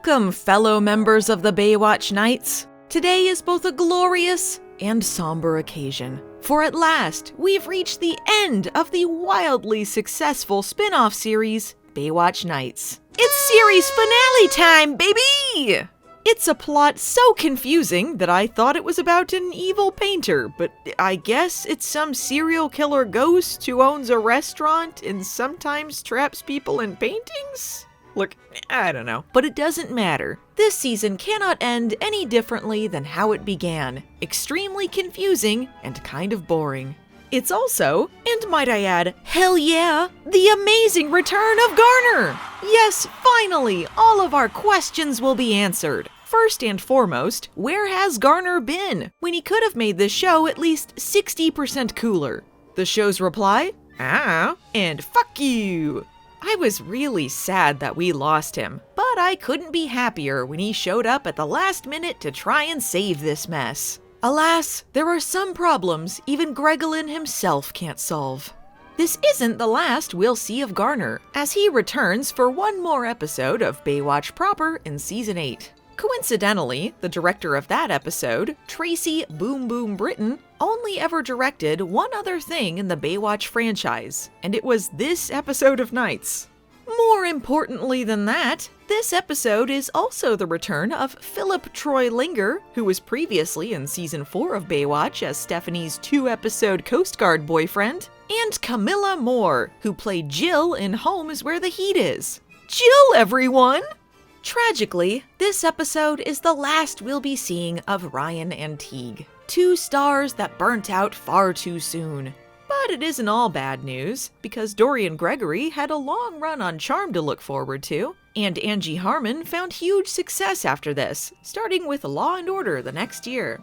Welcome, fellow members of the Baywatch Nights. Today is both a glorious and somber occasion, for at last we've reached the end of the wildly successful spin-off series, Baywatch Nights. It's series finale time, baby! It's a plot so confusing that I thought it was about an evil painter, but I guess it's some serial killer ghost who owns a restaurant and sometimes traps people in paintings? Look, I don't know, but it doesn't matter. This season cannot end any differently than how it began. Extremely confusing and kind of boring. It's also, and might I add, hell yeah, the amazing return of Garner! Yes, finally, all of our questions will be answered. First and foremost, where has Garner been when he could have made this show at least 60% cooler? The show's reply? And fuck you! I was really sad that we lost him, but I couldn't be happier when he showed up at the last minute to try and save this mess. Alas, there are some problems even Gregory himself can't solve. This isn't the last we'll see of Garner, as he returns for one more episode of Baywatch proper in Season 8. Coincidentally, the director of that episode, Tracy Boom Boom Britton, only ever directed one other thing in the Baywatch franchise, and it was this episode of Nights. More importantly than that, this episode is also the return of Phillip Troy Linger, who was previously in Season 4 of Baywatch as Stephanie's 2-episode Coast Guard boyfriend, and Camilla Moore, who played Jill in Home is Where the Heat Is. Jill, everyone! Tragically, this episode is the last we'll be seeing of Ryan and Teague, two stars that burnt out far too soon. But it isn't all bad news, because Dorian Gregory had a long run on Charm to look forward to, and Angie Harmon found huge success after this, starting with Law & Order the next year.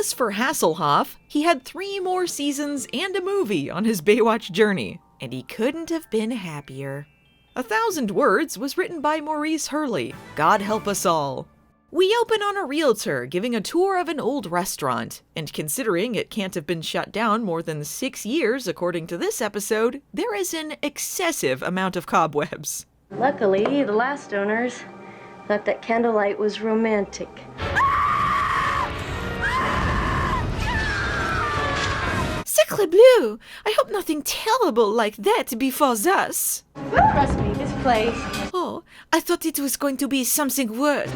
As for Hasselhoff, he had 3 more seasons and a movie on his Baywatch journey, and he couldn't have been happier. 1,000 Words was written by Maurice Hurley. God help us all. We open on a realtor giving a tour of an old restaurant, and considering it can't have been shut down more than 6 years according to this episode, there is an excessive amount of cobwebs. Luckily, the last owners thought that candlelight was romantic. Sacre bleu! I hope nothing terrible like that befalls us. Trust me, this place. Oh, I thought it was going to be something worse.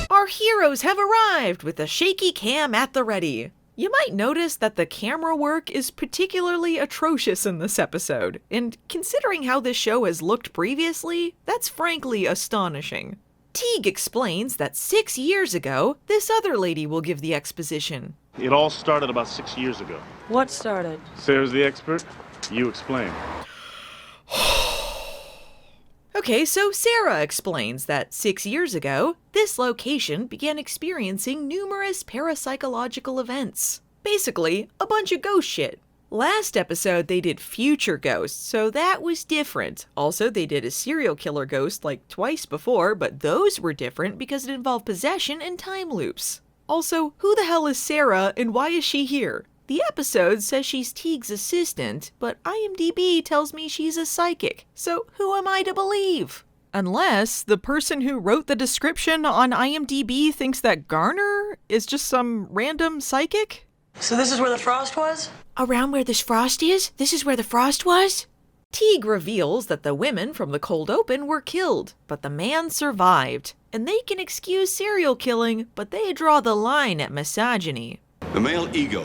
Our heroes have arrived with a shaky cam at the ready. You might notice that the camera work is particularly atrocious in this episode, and considering how this show has looked previously, that's frankly astonishing. Teague explains that 6 years ago, this other lady will give the exposition. It all started about 6 years ago. What started? Sarah's the expert. You explain. Okay, so Sarah explains that 6 years ago, this location began experiencing numerous parapsychological events. Basically, a bunch of ghost shit. Last episode, they did future ghosts, so that was different. Also, they did a serial killer ghost like twice before, but those were different because it involved possession and time loops. Also, who the hell is Sarah and why is she here? The episode says she's Teague's assistant, but IMDb tells me she's a psychic, so who am I to believe? Unless the person who wrote the description on IMDb thinks that Garner is just some random psychic? So this is where the frost was? Around where this frost is? This is where the frost was? Teague reveals that the women from the cold open were killed, but the man survived. And they can excuse serial killing, but they draw the line at misogyny. The male ego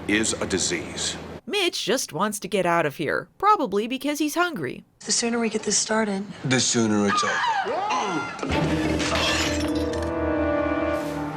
is a disease. Mitch just wants to get out of here, probably because he's hungry. The sooner we get this started. The sooner it's over.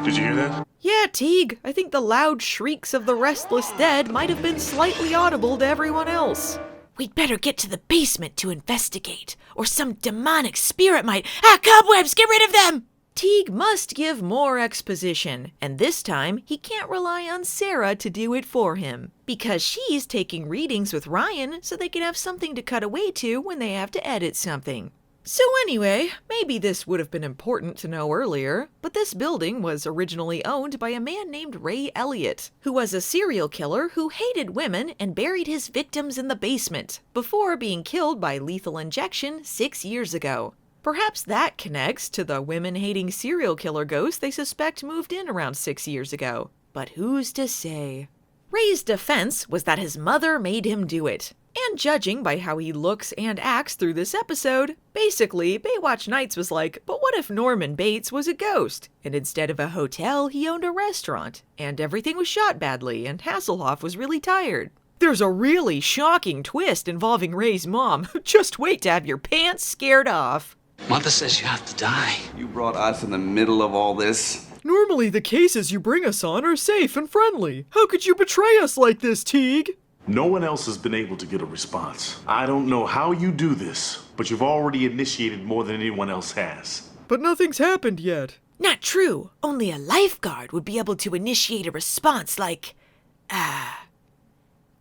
Did you hear that? Yeah, Teague, I think the loud shrieks of the restless dead might have been slightly audible to everyone else. We'd better get to the basement to investigate, or some demonic spirit might— cobwebs, get rid of them! Teague must give more exposition, and this time he can't rely on Sarah to do it for him, because she's taking readings with Ryan so they can have something to cut away to when they have to edit something. So anyway, maybe this would have been important to know earlier, but this building was originally owned by a man named Ray Elliott, who was a serial killer who hated women and buried his victims in the basement before being killed by lethal injection 6 years ago. Perhaps that connects to the women-hating serial killer ghost they suspect moved in around 6 years ago. But who's to say? Ray's defense was that his mother made him do it. And judging by how he looks and acts through this episode, basically, Baywatch Nights was like, but what if Norman Bates was a ghost? And instead of a hotel, he owned a restaurant. And everything was shot badly, and Hasselhoff was really tired. There's a really shocking twist involving Ray's mom. Just wait to have your pants scared off. Mother says you have to die. You brought us in the middle of all this? Normally the cases you bring us on are safe and friendly. How could you betray us like this, Teague? No one else has been able to get a response. I don't know how you do this, but you've already initiated more than anyone else has. But nothing's happened yet. Not true. Only a lifeguard would be able to initiate a response like,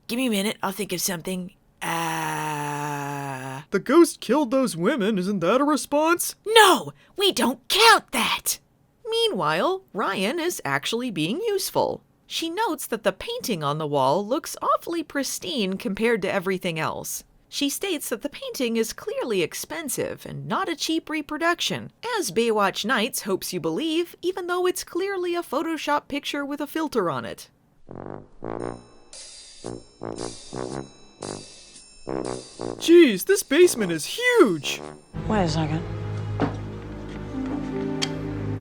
give me a minute, I'll think of something. The ghost killed those women, isn't that a response? No, we don't count that! Meanwhile, Ryan is actually being useful. She notes that the painting on the wall looks awfully pristine compared to everything else. She states that the painting is clearly expensive and not a cheap reproduction, as Baywatch Nights hopes you believe, even though it's clearly a Photoshop picture with a filter on it. Geez, this basement is huge! Wait a second.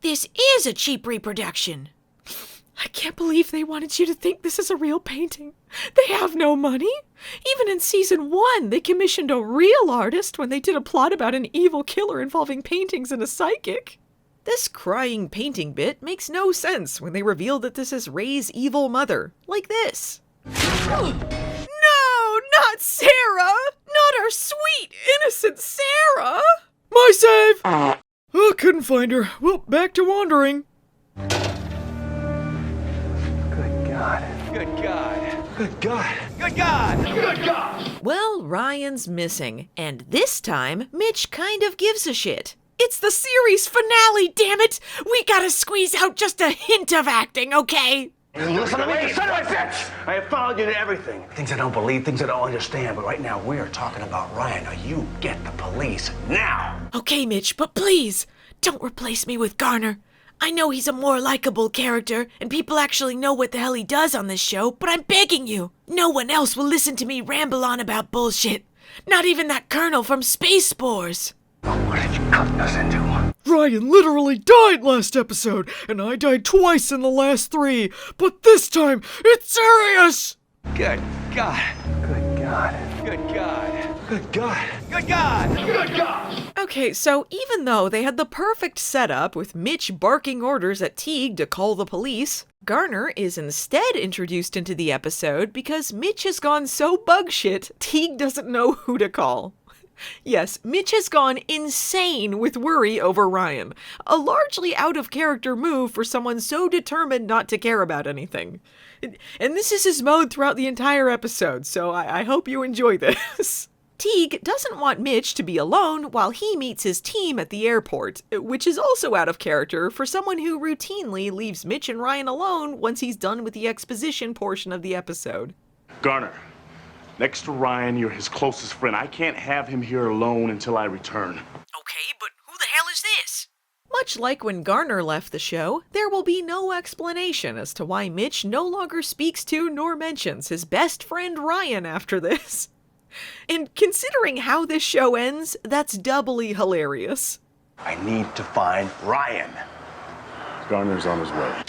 This is a cheap reproduction! I can't believe they wanted you to think this is a real painting. They have no money. Even in season 1, they commissioned a real artist when they did a plot about an evil killer involving paintings and a psychic. This crying painting bit makes no sense when they reveal that this is Ray's evil mother, like this. No, not Sarah! Not our sweet, innocent Sarah! My save! Oh, couldn't find her. Well, back to wandering. Good God. Good God. Good God. Good God. Well, Ryan's missing, and this time, Mitch kind of gives a shit. It's the series finale, damn it! We gotta squeeze out just a hint of acting, okay? Listen to me, you son of a bitch! I have followed you to everything. Things I don't believe, things I don't understand, but right now we are talking about Ryan. Now you get the police now! Okay, Mitch, but please, don't replace me with Garner. I know he's a more likable character, and people actually know what the hell he does on this show, but I'm begging you, no one else will listen to me ramble on about bullshit. Not even that colonel from Space Spores. What have you gotten us into? Ryan literally died last episode, and I died twice in the last 3, but this time, it's serious! Good God. Good God. Good God. Good God. Good God. Good God. Okay, so even though they had the perfect setup with Mitch barking orders at Teague to call the police, Garner is instead introduced into the episode because Mitch has gone so bugshit, Teague doesn't know who to call. Yes, Mitch has gone insane with worry over Ryan, a largely out-of-character move for someone so determined not to care about anything. And this is his mode throughout the entire episode, so I hope you enjoy this. Teague doesn't want Mitch to be alone while he meets his team at the airport, which is also out of character for someone who routinely leaves Mitch and Ryan alone once he's done with the exposition portion of the episode. Garner, next to Ryan, you're his closest friend. I can't have him here alone until I return. Okay, but who the hell is this? Much like when Garner left the show, there will be no explanation as to why Mitch no longer speaks to nor mentions his best friend Ryan after this. And considering how this show ends, that's doubly hilarious. I need to find Ryan. Garner's on his way.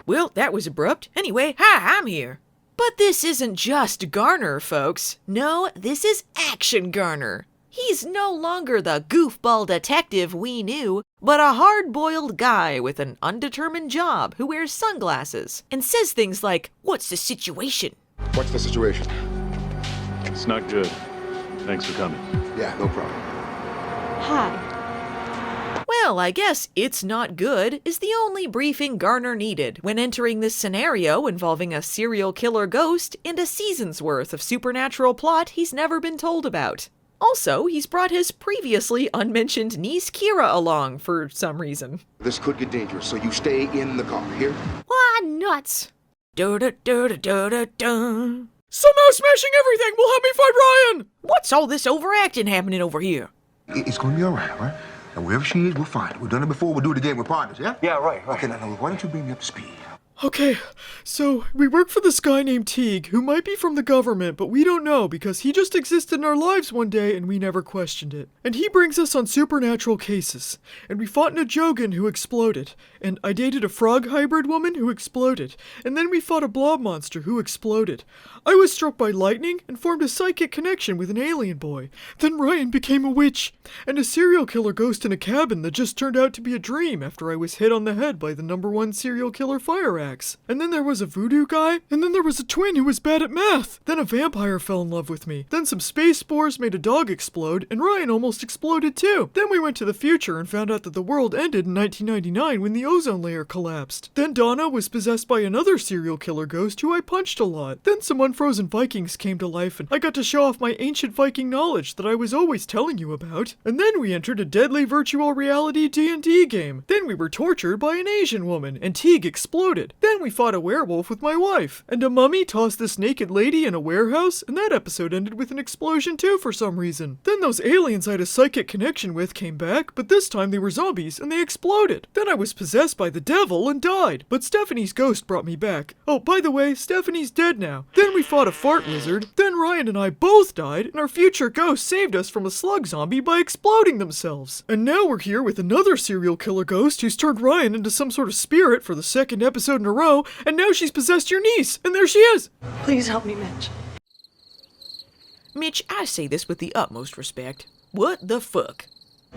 Well, that was abrupt. Anyway, hi, I'm here. But this isn't just Garner, folks. No, this is Action Garner. He's no longer the goofball detective we knew, but a hard-boiled guy with an undetermined job who wears sunglasses and says things like, "What's the situation?" What's the situation? It's not good. Thanks for coming. Yeah, no problem. Hi. Well, I guess "it's not good" is the only briefing Garner needed when entering this scenario involving a serial killer ghost and a season's worth of supernatural plot he's never been told about. Also, he's brought his previously unmentioned niece Kira along for some reason. This could get dangerous, so you stay in the car. Here? Ah, nuts. Da-da-da-da-da-da. Somehow smashing everything will help me find Ryan! What's all this overacting happening over here? It's gonna be all right, right? And wherever she is, we'll find her. We've done it before. We'll do it again with partners, yeah? Yeah, right. Okay, now, why don't you bring me up to speed? Okay, so we work for this guy named Teague, who might be from the government, but we don't know because he just existed in our lives one day and we never questioned it. And he brings us on supernatural cases. And we fought in a Jogan who exploded. And I dated a frog hybrid woman who exploded. And then we fought a blob monster who exploded. I was struck by lightning and formed a psychic connection with an alien boy. Then Ryan became a witch. And a serial killer ghost in a cabin that just turned out to be a dream after I was hit on the head by the #1 serial killer fire axe. And then there was a voodoo guy, and then there was a twin who was bad at math. Then a vampire fell in love with me. Then some space spores made a dog explode, and Ryan almost exploded too. Then we went to the future and found out that the world ended in 1999 when the ozone layer collapsed. Then Donna was possessed by another serial killer ghost who I punched a lot. Then some unfrozen Vikings came to life, and I got to show off my ancient Viking knowledge that I was always telling you about. And then we entered a deadly virtual reality D&D game. Then we were tortured by an Asian woman, and Teague exploded. Then we fought a werewolf with my wife. And a mummy tossed this naked lady in a warehouse, and that episode ended with an explosion too for some reason. Then those aliens I had a psychic connection with came back, but this time they were zombies and they exploded. Then I was possessed by the devil and died, but Stephanie's ghost brought me back. Oh, by the way, Stephanie's dead now. Then we fought a fart lizard. Then Ryan and I both died, and our future ghost saved us from a slug zombie by exploding themselves. And now we're here with another serial killer ghost who's turned Ryan into some sort of spirit for the second episode in a row, and now she's possessed your niece, and there she is! Please help me, Mitch. Mitch, I say this with the utmost respect. What the fuck?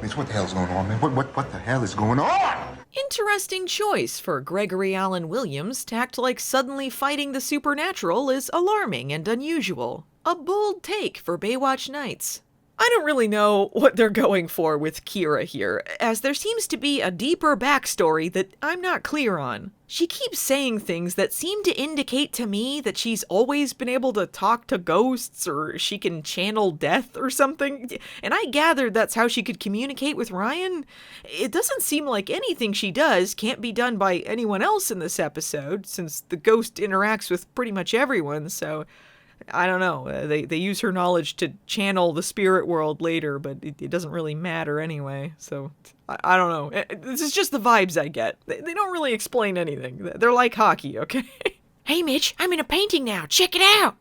Mitch, what the hell's going on, man? What the hell is going on? Interesting choice for Gregory Allen Williams to act like suddenly fighting the supernatural is alarming and unusual. A bold take for Baywatch Nights. I don't really know what they're going for with Kira here, as there seems to be a deeper backstory that I'm not clear on. She keeps saying things that seem to indicate to me that she's always been able to talk to ghosts, or she can channel death or something, and I gathered that's how she could communicate with Ryan. It doesn't seem like anything she does can't be done by anyone else in this episode, since the ghost interacts with pretty much everyone, so I don't know. They use her knowledge to channel the spirit world later, but it doesn't really matter anyway. So I don't know. This is just the vibes I get. They don't really explain anything. They're like hockey, okay? Hey, Mitch, I'm in a painting now. Check it out.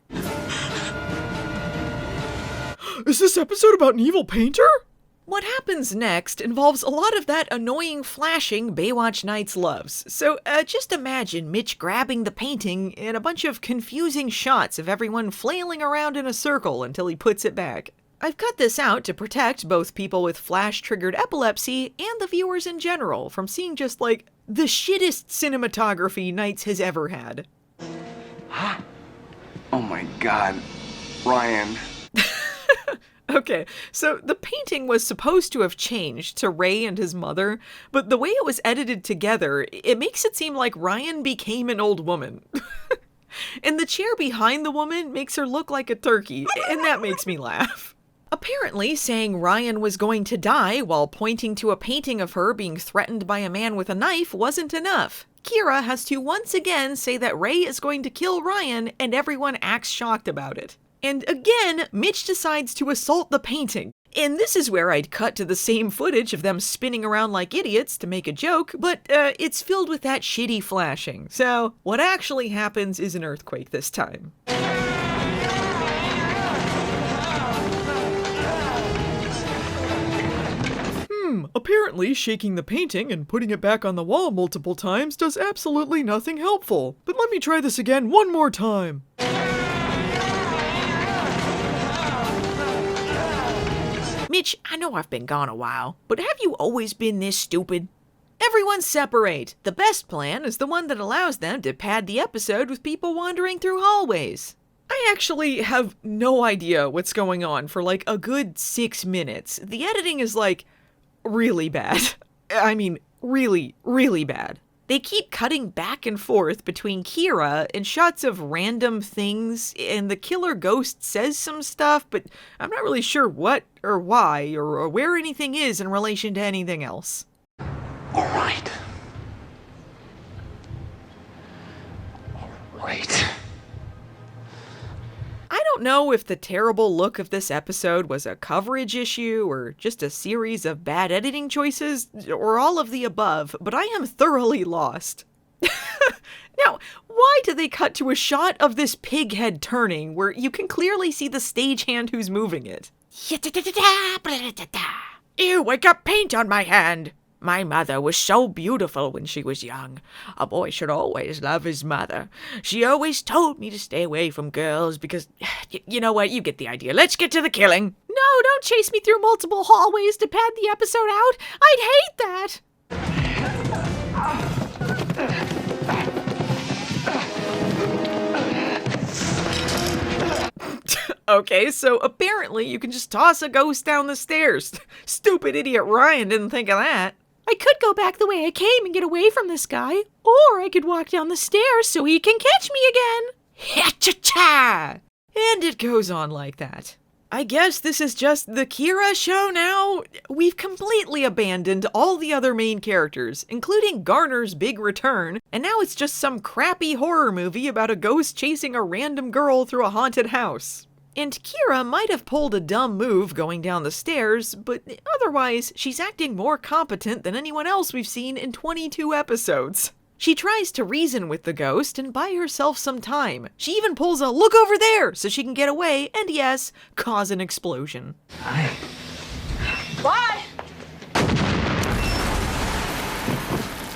Is this episode about an evil painter? What happens next involves a lot of that annoying flashing Baywatch Nights loves. So just imagine Mitch grabbing the painting and a bunch of confusing shots of everyone flailing around in a circle until he puts it back. I've cut this out to protect both people with flash-triggered epilepsy and the viewers in general from seeing just like the shittest cinematography Nights has ever had. Oh my god. Ryan. Okay, so the painting was supposed to have changed to Ray and his mother, but the way it was edited together, it makes it seem like Ryan became an old woman. And the chair behind the woman makes her look like a turkey, and that makes me laugh. Apparently, saying Ryan was going to die while pointing to a painting of her being threatened by a man with a knife wasn't enough. Kira has to once again say that Ray is going to kill Ryan, and everyone acts shocked about it. And again, Mitch decides to assault the painting. And this is where I'd cut to the same footage of them spinning around like idiots to make a joke, but it's filled with that shitty flashing. So what actually happens is an earthquake this time. Apparently shaking the painting and putting it back on the wall multiple times does absolutely nothing helpful. But let me try this again one more time. Mitch, I know I've been gone a while, but have you always been this stupid? Everyone separate. The best plan is the one that allows them to pad the episode with people wandering through hallways. I actually have no idea what's going on for like a good 6 minutes. The editing is like really bad. I mean, really, really bad. They keep cutting back and forth between Kira and shots of random things, and the killer ghost says some stuff, but I'm not really sure what or why or where anything is in relation to anything else. All right. I don't know if the terrible look of this episode was a coverage issue or just a series of bad editing choices or all of the above, but I am thoroughly lost. Now, why do they cut to a shot of this pig head turning where you can clearly see the stagehand who's moving it? Ew, I got paint on my hand. My mother was so beautiful when she was young. A boy should always love his mother. She always told me to stay away from girls because, you know what, you get the idea. Let's get to the killing. No, don't chase me through multiple hallways to pad the episode out. I'd hate that. Okay, so apparently you can just toss a ghost down the stairs. Stupid idiot Ryan didn't think of that. I could go back the way I came and get away from this guy, or I could walk down the stairs so he can catch me again. Ha-cha-cha! And it goes on like that. I guess this is just the Kira show now? We've completely abandoned all the other main characters, including Garner's big return, and now it's just some crappy horror movie about a ghost chasing a random girl through a haunted house. And Kira might have pulled a dumb move going down the stairs, but otherwise, she's acting more competent than anyone else we've seen in 22 episodes. She tries to reason with the ghost and buy herself some time. She even pulls a look over there so she can get away and, yes, cause an explosion. Why?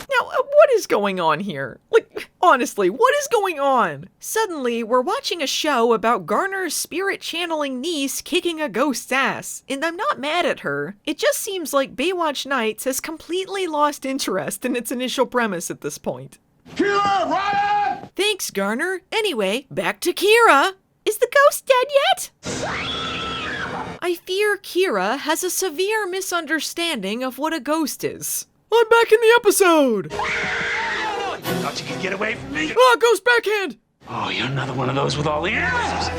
Now, what is going on here? Like, honestly, what is going on? Suddenly, we're watching a show about Garner's spirit-channeling niece kicking a ghost's ass, and I'm not mad at her. It just seems like Baywatch Nights has completely lost interest in its initial premise at this point. Kira, Ryan! Thanks, Garner. Anyway, back to Kira. Is the ghost dead yet? I fear Kira has a severe misunderstanding of what a ghost is. I'm back in the episode! Thought you could get away from me? Ah, ghost backhand! Oh, you're another one of those with all the answers.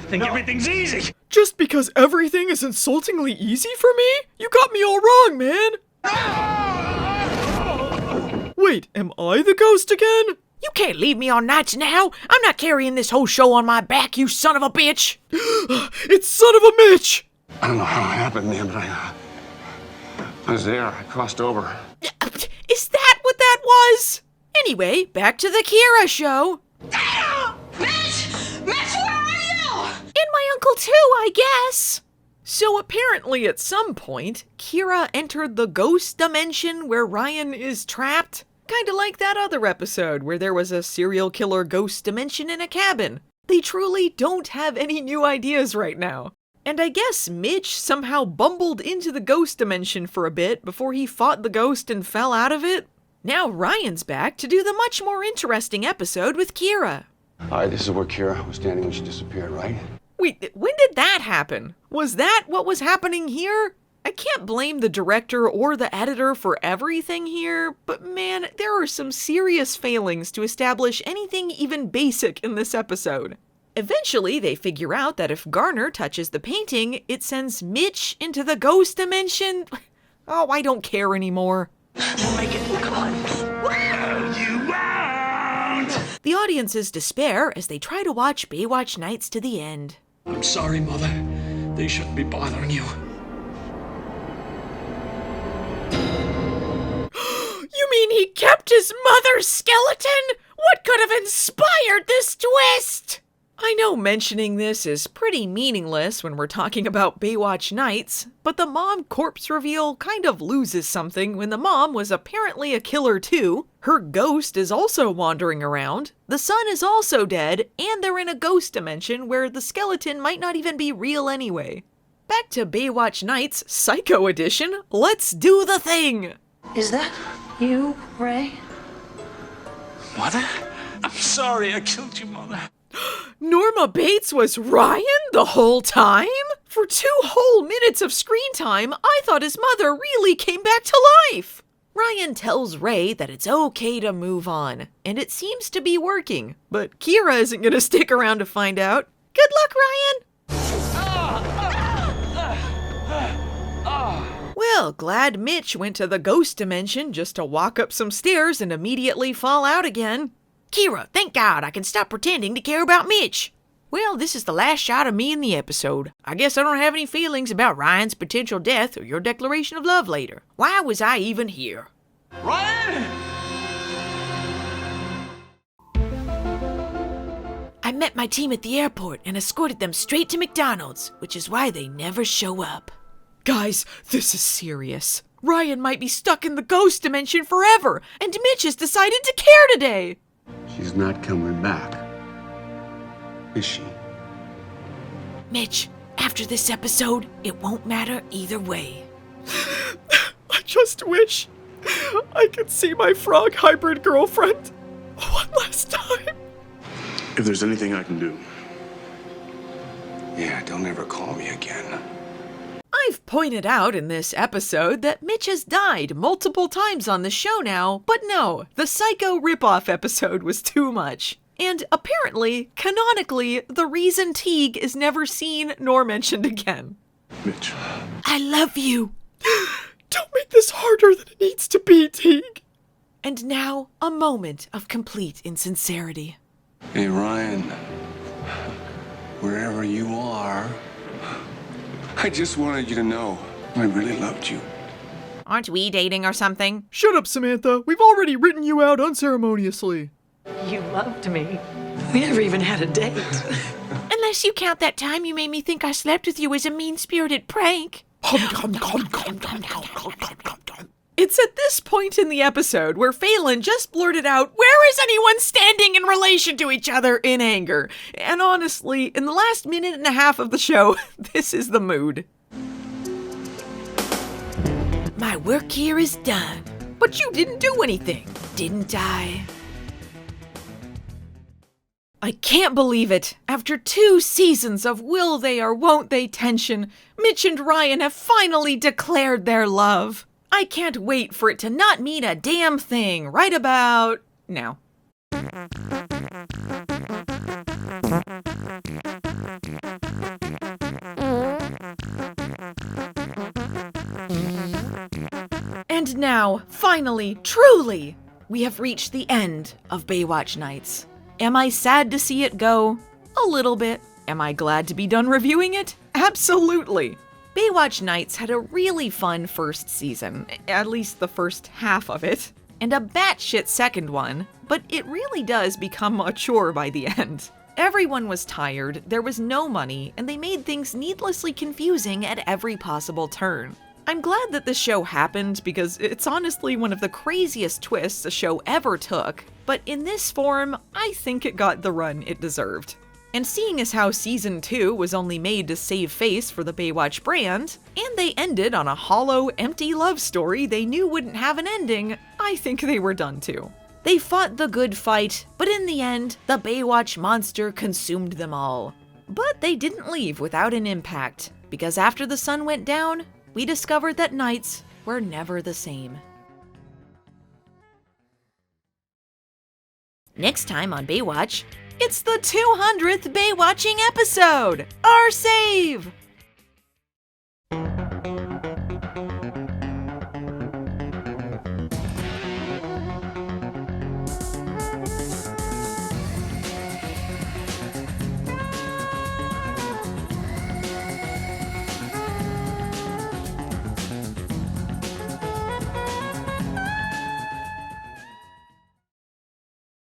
Think everything's easy. Just because everything is insultingly easy for me? You got me all wrong, man! Wait, am I the ghost again? You can't leave me on nights now. I'm not carrying this whole show on my back, you son of a bitch. It's son of a Mitch! I don't know how it happened, man, but I was there. I crossed over. Is that what that was? Anyway, back to the Kira show. Mitch! Mitch, where are you? And my uncle too, I guess. So apparently at some point, Kira entered the ghost dimension where Ryan is trapped. Kinda like that other episode where there was a serial killer ghost dimension in a cabin. They truly don't have any new ideas right now. And I guess Mitch somehow bumbled into the ghost dimension for a bit before he fought the ghost and fell out of it. Now Ryan's back to do the much more interesting episode with Kira. All right, this is where Kira was standing when she disappeared, right? Wait, when did that happen? Was that what was happening here? I can't blame the director or the editor for everything here, but man, there are some serious failings to establish anything even basic in this episode. Eventually, they figure out that if Garner touches the painting, it sends Mitch into the ghost dimension. Oh, I don't care anymore. We'll make it. Come on. You won't! The audiences despair as they try to watch Baywatch Nights to the end. I'm sorry, Mother. They shouldn't be bothering you. You mean he kept his mother's skeleton? What could have inspired this twist? I know mentioning this is pretty meaningless when we're talking about Baywatch Nights, but the mom corpse reveal kind of loses something when the mom was apparently a killer too. Her ghost is also wandering around, the son is also dead, and they're in a ghost dimension where the skeleton might not even be real anyway. Back to Baywatch Nights Psycho Edition, let's do the thing! Is that you, Ray? Mother? I'm sorry I killed you, Mother. Norma Bates was Ryan the whole time? For 2 whole minutes of screen time, I thought his mother really came back to life. Ryan tells Ray that it's okay to move on, and it seems to be working. But Kira isn't going to stick around to find out. Good luck, Ryan! Well, glad Mitch went to the ghost dimension just to walk up some stairs and immediately fall out again. Kira, thank God I can stop pretending to care about Mitch. Well, this is the last shot of me in the episode. I guess I don't have any feelings about Ryan's potential death or your declaration of love later. Why was I even here? Ryan! I met my team at the airport and escorted them straight to McDonald's, which is why they never show up. Guys, this is serious. Ryan might be stuck in the ghost dimension forever, and Mitch has decided to care today. She's not coming back, is she? Mitch, after this episode, it won't matter either way. I just wish I could see my frog hybrid girlfriend one last time. If there's anything I can do. Yeah, don't ever call me again. I've pointed out in this episode that Mitch has died multiple times on the show now, but no, the Psycho ripoff episode was too much. And apparently, canonically, the reason Teague is never seen nor mentioned again. Mitch. I love you. Don't make this harder than it needs to be, Teague. And now, a moment of complete insincerity. Hey, Ryan, wherever you are, I just wanted you to know I really loved you. Aren't we dating or something? Shut up, Samantha. We've already written you out unceremoniously. You loved me. We never even had a date. Unless you count that time you made me think I slept with you as a mean-spirited prank. It's at this point in the episode where Phelan just blurted out, "Where is anyone standing in relation to each other?" in anger. And honestly, in the last minute and a half of the show, this is the mood. My work here is done. But you didn't do anything, didn't I? I can't believe it. After 2 seasons of will they or won't they tension, Mitch and Ryan have finally declared their love. I can't wait for it to not mean a damn thing right about now. And now, finally, truly, we have reached the end of Baywatch Nights. Am I sad to see it go? A little bit. Am I glad to be done reviewing it? Absolutely. Baywatch Nights had a really fun first season, at least the first half of it, and a batshit second one, but it really does become a chore by the end. Everyone was tired, there was no money, and they made things needlessly confusing at every possible turn. I'm glad that this show happened because it's honestly one of the craziest twists a show ever took, but in this form, I think it got the run it deserved. And seeing as how Season 2 was only made to save face for the Baywatch brand, and they ended on a hollow, empty love story they knew wouldn't have an ending, I think they were done too. They fought the good fight, but in the end, the Baywatch monster consumed them all. But they didn't leave without an impact, because after the sun went down, we discovered that nights were never the same. Next time on Baywatch, it's the 200th Baywatching episode! Our save!